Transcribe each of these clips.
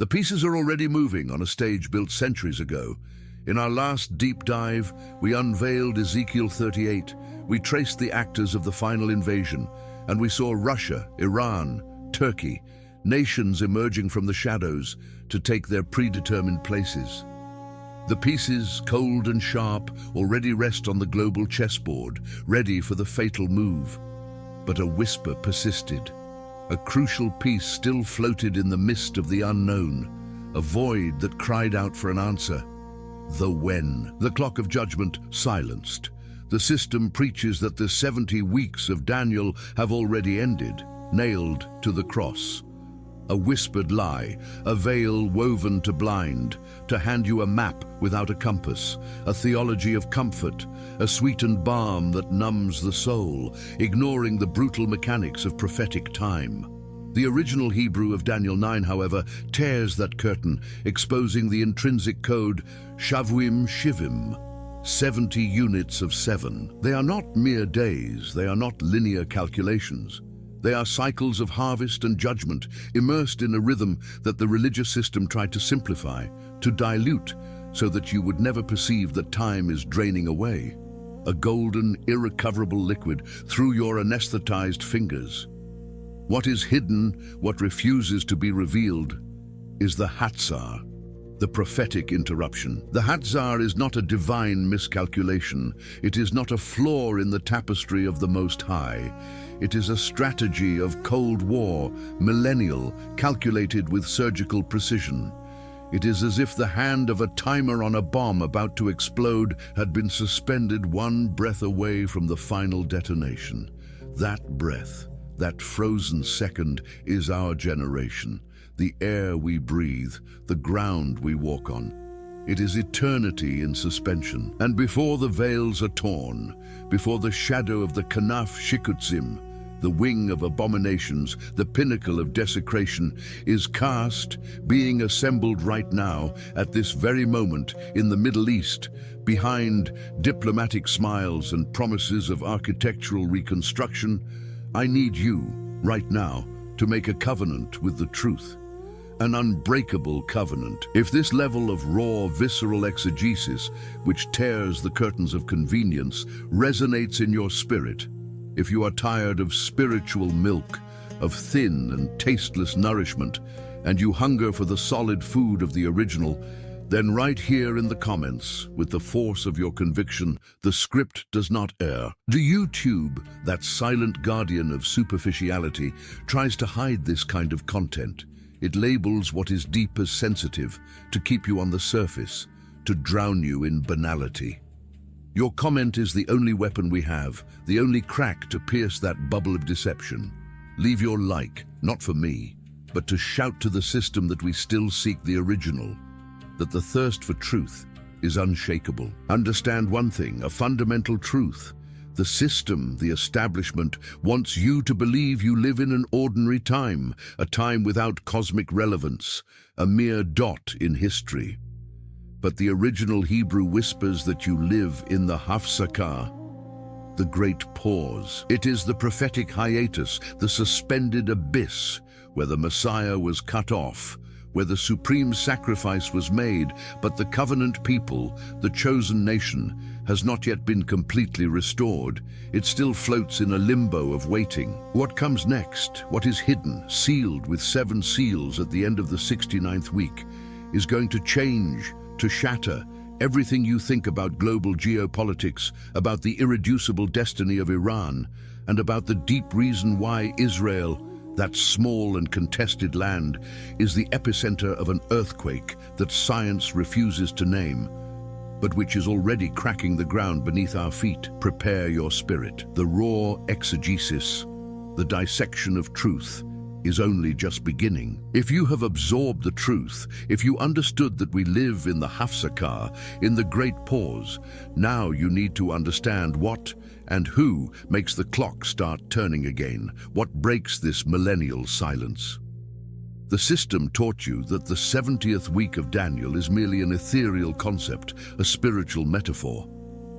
The pieces are already moving on a stage built centuries ago. In our last deep dive, we unveiled Ezekiel 38. We traced the actors of the final invasion, and we saw Russia, Iran, Turkey, nations emerging from the shadows to take their predetermined places. The pieces, cold and sharp, already rest on the global chessboard, ready for the fatal move. But a whisper persisted. A crucial piece still floated in the mist of the unknown, a void that cried out for an answer. The when. The clock of judgment silenced. The system preaches that the 70 weeks of Daniel have already ended, nailed to the cross. A whispered lie, a veil woven to blind, to hand you a map without a compass, a theology of comfort, a sweetened balm that numbs the soul, ignoring the brutal mechanics of prophetic time. The original Hebrew of Daniel 9, however, tears that curtain, exposing the intrinsic code Shavuim Shiv'im, 70 units of 7. They are not mere days, they are not linear calculations. They are cycles of harvest and judgment, immersed in a rhythm that the religious system tried to simplify, to dilute, so that you would never perceive that time is draining away. A golden, irrecoverable liquid through your anesthetized fingers. What is hidden, what refuses to be revealed, is the hatsar, the prophetic interruption. The hatsar is not a divine miscalculation. It is not a flaw in the tapestry of the Most High. It is a strategy of Cold War, millennial, calculated with surgical precision. It is as if the hand of a timer on a bomb about to explode had been suspended one breath away from the final detonation. That breath, that frozen second, is our generation. The air we breathe, the ground we walk on. It is eternity in suspension. And before the veils are torn, before the shadow of the Kanaf Shikutzim, the wing of abominations, the pinnacle of desecration, is cast, being assembled right now, at this very moment, in the Middle East, behind diplomatic smiles and promises of architectural reconstruction, I need you, right now, to make a covenant with the truth. An unbreakable covenant. If this level of raw, visceral exegesis, which tears the curtains of convenience, resonates in your spirit, if you are tired of spiritual milk, of thin and tasteless nourishment, and you hunger for the solid food of the original, then right here in the comments, with the force of your conviction, the script does not err. The YouTube, that silent guardian of superficiality, tries to hide this kind of content. It labels what is deep as sensitive, to keep you on the surface, to drown you in banality. Your comment is the only weapon we have, the only crack to pierce that bubble of deception. Leave your like, not for me, but to shout to the system that we still seek the original, that the thirst for truth is unshakable. Understand one thing, a fundamental truth. The system, the establishment, wants you to believe you live in an ordinary time, a time without cosmic relevance, a mere dot in history. But the original Hebrew whispers that you live in the hatsar, the great pause. It is the prophetic hiatus, the suspended abyss, where the Messiah was cut off, where the supreme sacrifice was made, but the covenant people, the chosen nation, has not yet been completely restored. It still floats in a limbo of waiting. What comes next, what is hidden, sealed with 7 seals at the end of the 69th week, is going to change, to shatter everything you think about global geopolitics, about the irreducible destiny of Iran, and about the deep reason why Israel, that small and contested land, is the epicenter of an earthquake that science refuses to name, but which is already cracking the ground beneath our feet. Prepare your spirit. The raw exegesis, the dissection of truth, is only just beginning. If you have absorbed the truth, if you understood that we live in the hatsar, in the great pause, now you need to understand what and who makes the clock start turning again, what breaks this millennial silence. The system taught you that the 70th week of Daniel is merely an ethereal concept, a spiritual metaphor.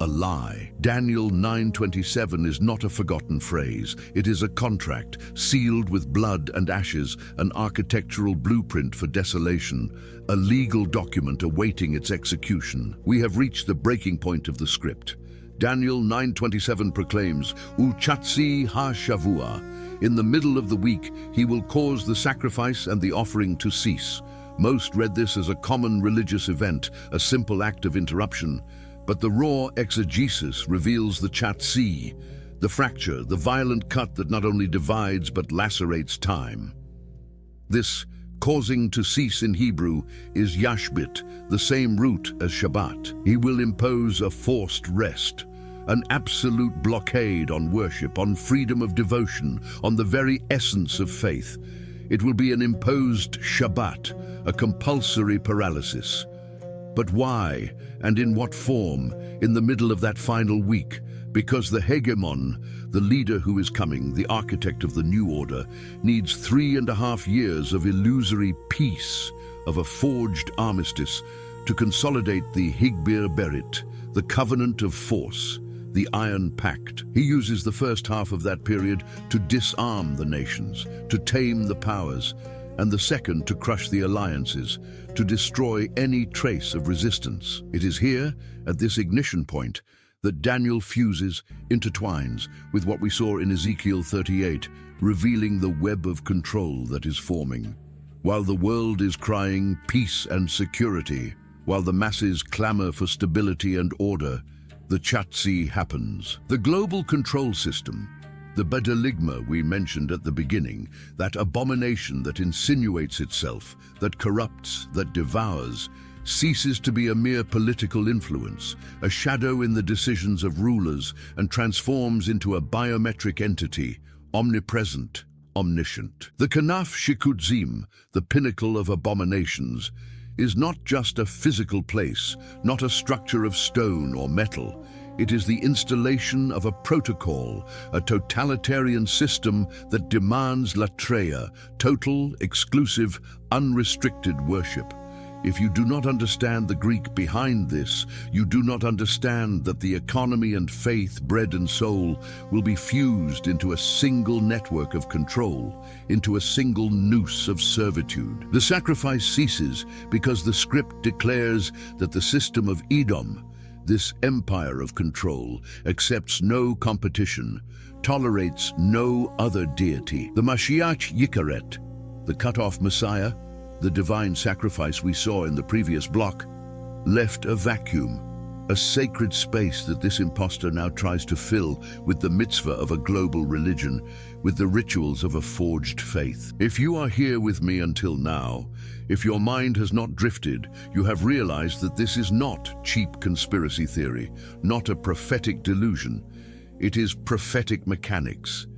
a lie. Daniel 9:27 is not a forgotten phrase. It is a contract, sealed with blood and ashes, an architectural blueprint for desolation, a legal document awaiting its execution. We have reached the breaking point of the script. Daniel 9:27 proclaims, Uchatsi ha-shavua. In the middle of the week, he will cause the sacrifice and the offering to cease. Most read this as a common religious event, a simple act of interruption. But the raw exegesis reveals the chatsi, the fracture, the violent cut that not only divides but lacerates time. This causing to cease in Hebrew is yashbit, the same root as Shabbat. He will impose a forced rest, an absolute blockade on worship, on freedom of devotion, on the very essence of faith. It will be an imposed Shabbat, a compulsory paralysis. But why, and in what form, in the middle of that final week? Because the hegemon, the leader who is coming, the architect of the new order, needs 3.5 years of illusory peace, of a forged armistice, to consolidate the Higbir Berit, the covenant of force, the Iron Pact. He uses the first half of that period to disarm the nations, to tame the powers, and the second to crush the alliances, to destroy any trace of resistance. It is here, at this ignition point, that Daniel fuses, intertwines with what we saw in Ezekiel 38, revealing the web of control that is forming. While the world is crying peace and security, while the masses clamor for stability and order, the chatsi happens. The global control system, the badaligma we mentioned at the beginning, that abomination that insinuates itself, that corrupts, that devours, ceases to be a mere political influence, a shadow in the decisions of rulers, and transforms into a biometric entity, omnipresent, omniscient. The Kanaf Shikutzim, the pinnacle of abominations, is not just a physical place, not a structure of stone or metal. It is the installation of a protocol, a totalitarian system that demands latreia, total, exclusive, unrestricted worship. If you do not understand the Greek behind this, you do not understand that the economy and faith, bread and soul, will be fused into a single network of control, into a single noose of servitude. The sacrifice ceases because the script declares that the system of Edom, this empire of control, accepts no competition, tolerates no other deity. The Mashiach Yikaret, the cut-off Messiah, the divine sacrifice we saw in the previous block, left a vacuum, a sacred space that this impostor now tries to fill with the mitzvah of a global religion, with the rituals of a forged faith. If you are here with me until now, if your mind has not drifted, you have realized that this is not cheap conspiracy theory, not a prophetic delusion. It is prophetic mechanics.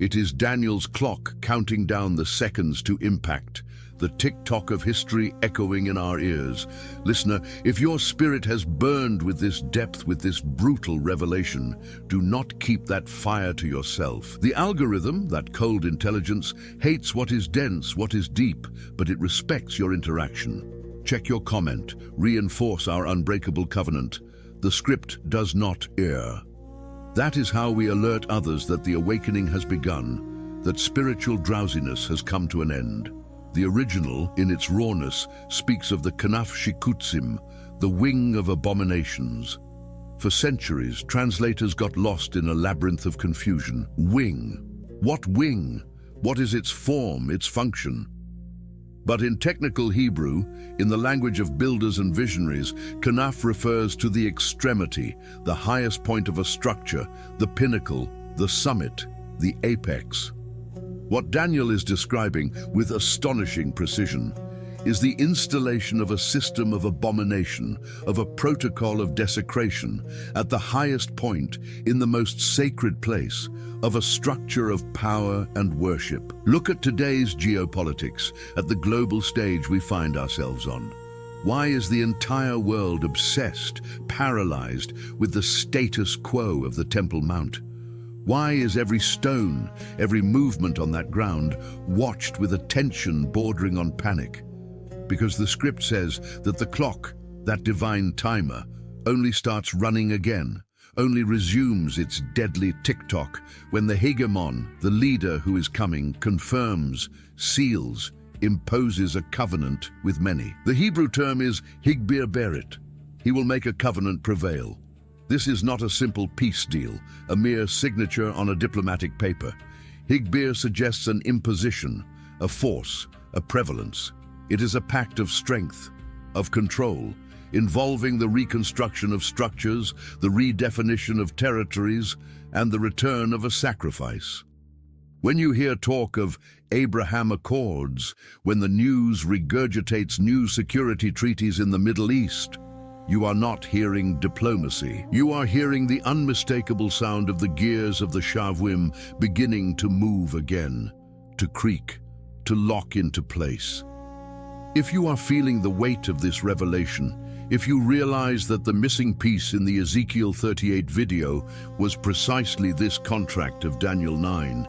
It is Daniel's clock counting down the seconds to impact, the tick-tock of history echoing in our ears. Listener, if your spirit has burned with this depth, with this brutal revelation, do not keep that fire to yourself. The algorithm, that cold intelligence, hates what is dense, what is deep, but it respects your interaction. Check your comment, reinforce our unbreakable covenant. The script does not err. That is how we alert others that the awakening has begun, that spiritual drowsiness has come to an end. The original, in its rawness, speaks of the Kanaf Shikutzim, the wing of abominations. For centuries, translators got lost in a labyrinth of confusion. Wing. What wing? What is its form, its function? But in technical Hebrew, in the language of builders and visionaries, Kanaf refers to the extremity, the highest point of a structure, the pinnacle, the summit, the apex. What Daniel is describing with astonishing precision is the installation of a system of abomination, of a protocol of desecration, at the highest point, in the most sacred place, of a structure of power and worship. Look at today's geopolitics, at the global stage we find ourselves on. Why is the entire world obsessed, paralyzed with the status quo of the Temple Mount? Why is every stone, every movement on that ground watched with attention bordering on panic? Because the script says that the clock, that divine timer, only starts running again only resumes its deadly tick-tock when the hegemon, the leader who is coming, confirms, seals, imposes a covenant with many. The Hebrew term is higbir berit. He will make a covenant prevail. This is not a simple peace deal, a mere signature on a diplomatic paper. Higbir suggests an imposition, a force, a prevalence. It is a pact of strength, of control, involving the reconstruction of structures, the redefinition of territories, and the return of a sacrifice. When you hear talk of Abraham Accords, when the news regurgitates new security treaties in the Middle East, you are not hearing diplomacy. You are hearing the unmistakable sound of the gears of the Shavuim beginning to move again, to creak, to lock into place. If you are feeling the weight of this revelation, if you realize that the missing piece in the Ezekiel 38 video was precisely this contract of Daniel 9,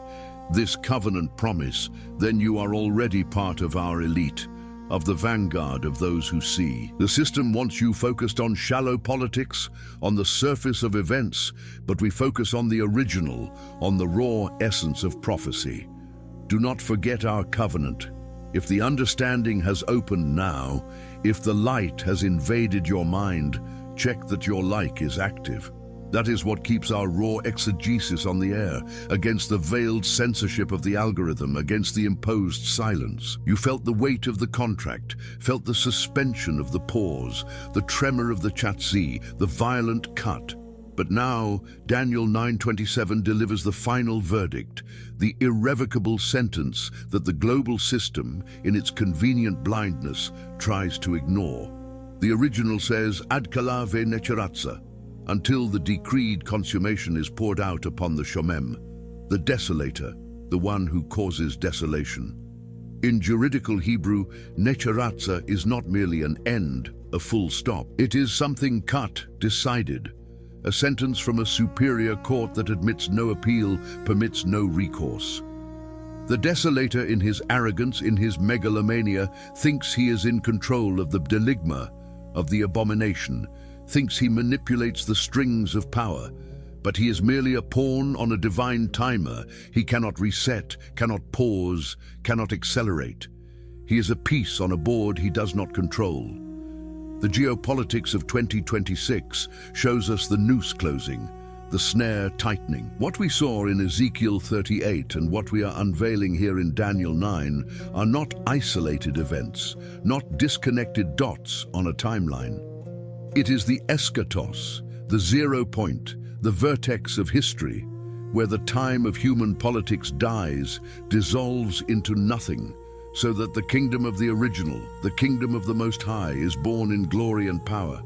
this covenant promise, then you are already part of our elite, of the vanguard of those who see. The system wants you focused on shallow politics, on the surface of events, but we focus on the original, on the raw essence of prophecy. Do not forget our covenant. If the understanding has opened now, if the light has invaded your mind, check that your like is active. That is what keeps our raw exegesis on the air, against the veiled censorship of the algorithm, against the imposed silence. You felt the weight of the contract, felt the suspension of the pause, the tremor of the chatzi, the violent cut. But now, Daniel 9:27 delivers the final verdict, the irrevocable sentence that the global system, in its convenient blindness, tries to ignore. The original says, Ad kala ve necheratza, until the decreed consummation is poured out upon the Shomem, the desolator, the one who causes desolation. In juridical Hebrew, necheratza is not merely an end, a full stop. It is something cut, decided, a sentence from a superior court that admits no appeal, permits no recourse. The desolator, in his arrogance, in his megalomania, thinks he is in control of the deligma, of the abomination, thinks he manipulates the strings of power, but he is merely a pawn on a divine timer. He cannot reset, cannot pause, cannot accelerate. He is a piece on a board he does not control. The geopolitics of 2026 shows us the noose closing, the snare tightening. What we saw in Ezekiel 38 and what we are unveiling here in Daniel 9 are not isolated events, not disconnected dots on a timeline. It is the eschatos, the 0 point, the vertex of history, where the time of human politics dies, dissolves into nothing, so that the kingdom of the original, the kingdom of the Most High, is born in glory and power.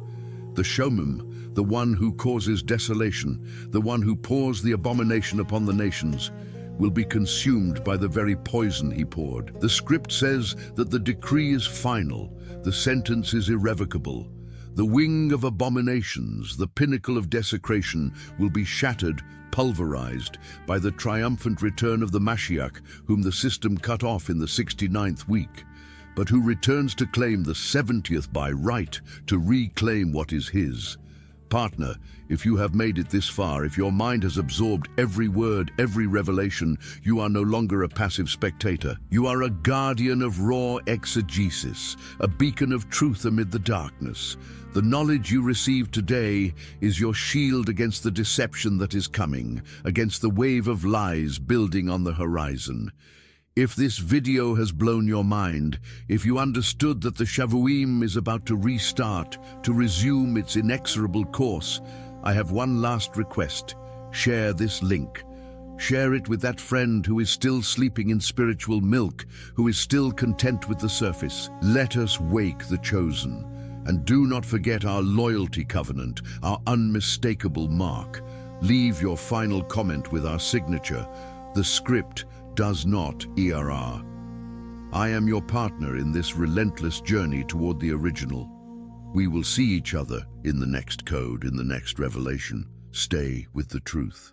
The Shomim, the one who causes desolation, the one who pours the abomination upon the nations, will be consumed by the very poison he poured. The script says that the decree is final, the sentence is irrevocable. The wing of abominations, the pinnacle of desecration, will be shattered, pulverized by the triumphant return of the Mashiach, whom the system cut off in the 69th week, but who returns to claim the 70th by right, to reclaim what is his. Partner, if you have made it this far, if your mind has absorbed every word, every revelation, you are no longer a passive spectator. You are a guardian of raw exegesis, a beacon of truth amid the darkness. The knowledge you receive today is your shield against the deception that is coming, against the wave of lies building on the horizon. If this video has blown your mind, if you understood that the Shavuim is about to restart, to resume its inexorable course, I have one last request. Share this link. Share it with that friend who is still sleeping in spiritual milk, who is still content with the surface. Let us wake the chosen. And do not forget our loyalty covenant, our unmistakable mark. Leave your final comment with our signature. The script does not ERR. I am your partner in this relentless journey toward the original. We will see each other in the next code, in the next revelation. Stay with the truth.